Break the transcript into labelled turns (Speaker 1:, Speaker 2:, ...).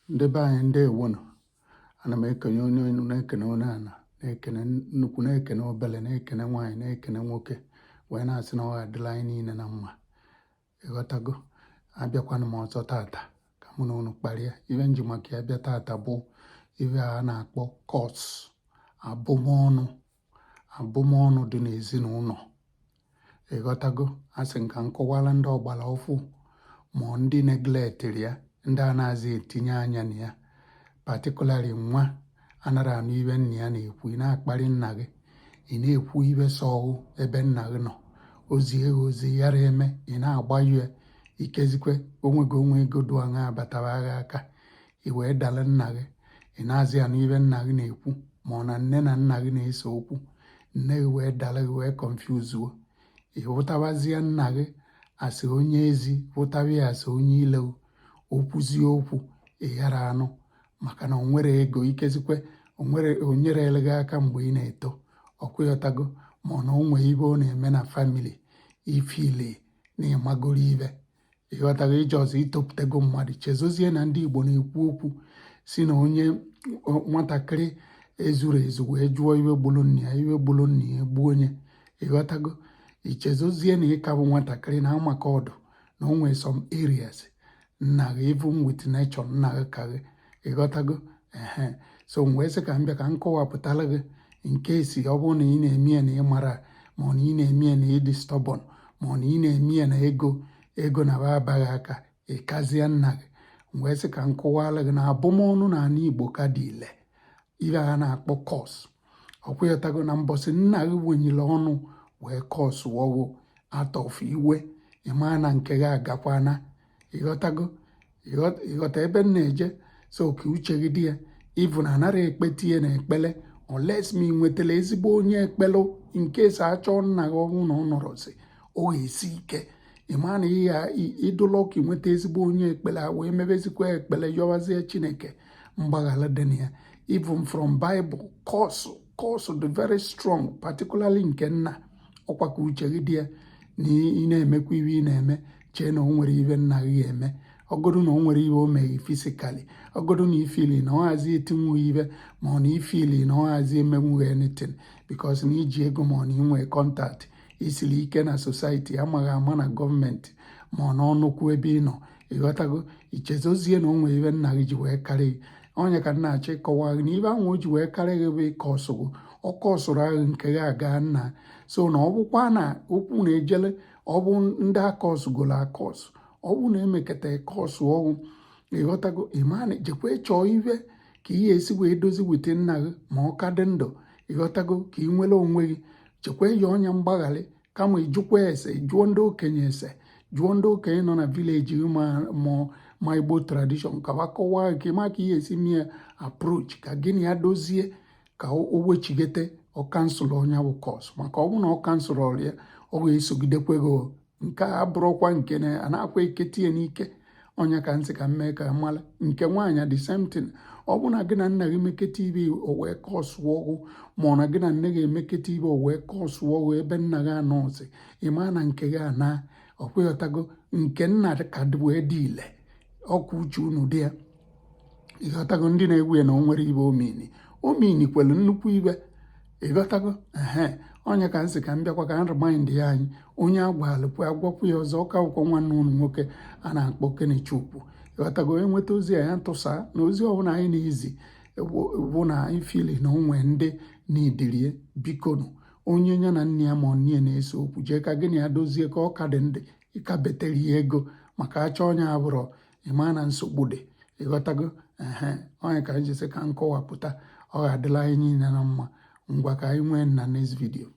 Speaker 1: Ndị be anyị ndewonu. Ana m ekene onye enu na-ekene onye ana, na-ekene nnukwu, na-ekene obele, na-ekene nwaanyị, na-ekene nwoke, wee na-asị na ọ adịla anyị niile na mma. Ịghọtago? Abịakwana m ọzọ tata ka mụ na unu kparịa. Ibe nji maka ya bịa tata bụ ibe a na-akpọ kọs, abụmọnụ dị n'ezinụlọ. Ịghọtago? Asị nka nkọwala ndị ọgbara ọfụ ma ndị negletịrị ya, ndị a na-azị etinye anya na ya, patikulari nwa anara anụ ibe nna ya na-ekwu, ị na-akparị nna gị, ị na-ekwu ibe sọhụ ebe nna gị nọ, ozi ozi yara eme, ị na-agbayue ikezikwe onwego onwe ego du aṅa abatara agha aka, i wee dala nna gị, ị na-azị anụ ibe nna gị na-ekwu, ma ọ na nne na nna gị na-ese okwu, nne gị wee dala gị wee konfuzuo, ị hụtabazie nna gị asị onye ezi, hụtaba ya asị onye ile, okwuzie okwu ịghara anụ maka na onwere ego, ikezikwe onyere eleghị aka mgbe ị na-eto, ọkwụghọtago, ma ọ na onwe ibe ọ na-eme na famili ifili na ịmagoro ibe. Ịghọtago? Ije ọzọ itopụtago mmadụ. Chezozie na ndị Igbo na-ekwu okwu si na onye nwatakịrị ezuru ezu wee jụọ iwe gburu nna ya, iwe gburu nna ya egbuo onye. Ịghọtago? Ichezozie na ịka bụ nwatakịrị na amaka ọdụ na o nwere some areas nna gị, even with nature nna gị ka gị. Ịghọtago? So wee sị ka m bịa ka m kọwapụtara gị nke esi ọ bụrụ na ị na-eme ya na ị mara, ma ọ na ị na-eme ya na ịdị stọbọn, ma ọ na ị na-eme ya na ego na ba abaghị aka, ịkazie nna gị. Wee sị ka m kọwara gị na abụmọnụ na ala Igbo ka dị ile, ibe a na-akpọ kọs. Ọkwụghọtago? Na mbọsị nna gị wenyere ọnụ wee kọs wọgụ atọf iwe, ịma na nke gị agakwana. Ịghọtago? Ịghọta ebe m na-eje? So ka uche gị dị ya, ịbụ na anara ekpeti ya na ekpele, oles ma ị nwetara ezigbo onye ekpele nke si achọ nna gị ọnwụ na ọ nọrọzi, ọ ga-esi ike. Ịma na ịdụla ọka nweta ezigbo onye ekpele a wee mebezikwa ekpele yọwazie Chineke mgbaghara dị na ya. Even from Bible, kọsụ dị very strong, particularly nke nna. Ọkwa ka uche gị dị ya na ị na-emekwa ibe ị na-eme, chee na o nwere ibe nna gị ga-eme, ọgodu na o nwere ibe o meghe fisikali, ọgodu na ifili na ọ hazi etinwu ibe, ma ọ na ifili na ọ hazi emenwughị anything because na iji ego, ma ọ na inwe kọntaktị isiri ike na sosaiti, amaghị ama na gọọmenti, ma ọ na ọnụkwu ebe ị nọ. Ịghọtago? Ichezozie na o nwere ibe nna gị ji wee karị gị. Onye ka nna achọ ịkọwa gị na ibe ahụ o ji wee karị gị bụ ịkọsụgụ, ọ kọsụrụ ahụ nke gị aga nna. So na ọ bụkwa na okwu na-ejele, ọ bụ ndị akọsụgolo akọsụ, ọ bụ na emekata kọsụ ọgwụ. Ịghọtago? Ịmana jekwa chọọ ibe ka ihe esi wee dozi wete nna gị ma ọ ka dị ndụ. Ịghọtago? Ka ị nwere onwe gị, chekwa ya ọnya mgbagharị, kama ijụkwa ese, jụọ ndị okenye ese, jụọ ndị okenye nọ na vileji gị ma Igbo tradishọn, ka wakọwaa gị ka ịma ka ihe esi mie aproach, ka gịnị ya dozie, ka o wechigete ọkansụl ọnya bụ kọs. Maka ọ bụ na ọkansụl ọrịa, ọ ga-esogidekwe gị. Nke a abụrụkwa nke na a na-akwa eketie n'ike. Ọnya ka nsị ka mmee ka mala nke nwaanyị the same thing. Ọ bụ na gị na nna gị meketa ibe o wee kọsụọ ọgwụ, ma ọ na gị na nne gị emeketa ibe o wee kọsụọ ọgwụ ebe nna gị anọzi, ịma na nke gị ana. Ọkwụghọtago? Nke nna ka wee dị ile, ọkụ uche unu dị ya. Ịghọtago? Ndị na-egwu ya na o nwere ibe omini kwelu nnukwu ibe. Ịghọtago? Onye ka nsị ka m bịakwa ka m remind ya anyị, onye agwalụkwa agwakwu ya ọzọ, ọka akwụkwọ nwanne unu nwoke a na-akpọ Kenechukwu. Ịghọtago? Enweta ozi a ya ntụsa na ozi ọbụla anyị na-ezi bụ na anyị fili na onwe ndị n'idirie, bikonu onye ya na nne ya ma ọ nne na-ese okwu, jee ka gịnị ya dozie ka ọ ka dị ndị ịka betere ya ego, maka achọ onye abụrọ, ịma na nsogbu dị. Ịghọtago? Onye ka anyị jisi ka nkọwapụta, ọ ga-adịla anyị niile na mma. Ngwa ka anyị nwee na next video.